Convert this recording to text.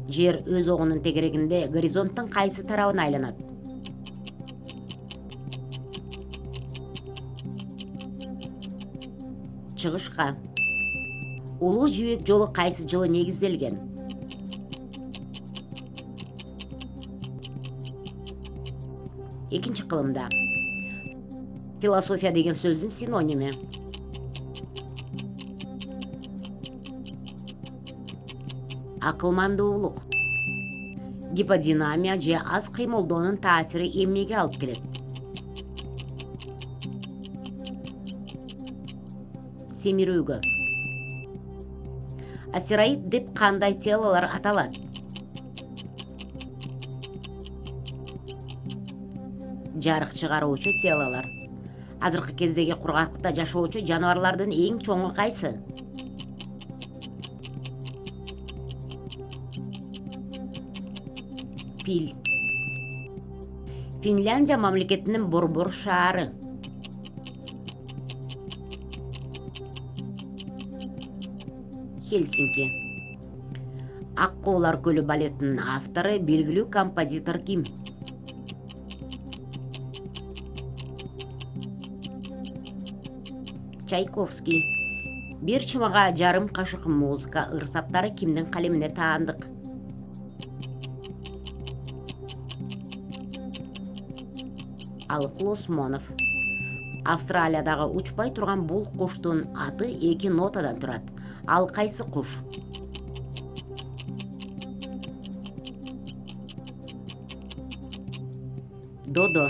Жер өз огунун тегерегинде горизонттун кайсы тарабына айланат? Чыгышка. Улуу жибек жолу кайсы жылы негизделген? Экинчи кылымда. Философия деген сөздүн синоними. Акылмандуулук. Гиподинамия же аз кыймылдоонун таасири эмнеге алып келет? Семирүүгө. Астероид деп кандай телолор аталат? Жарык чыгаруучу телолор. Азыркы кездеги кургакта жашоочу жаныбарлардын эң чоңу кайсы? Пил. Финляндия мамлекетинин борбор шаары. Хельсинки. Аккуулар көлү балетинин автору, белгилүү композитор ким? Чайковский. Бир чымага жарым кашык музыка ырсаптары кимдин калемине таандык? Алык Осмонов. Австралиядагы учпай турган бул куштун аты 2 нотадан турат. Ал кайсы куш? Додо.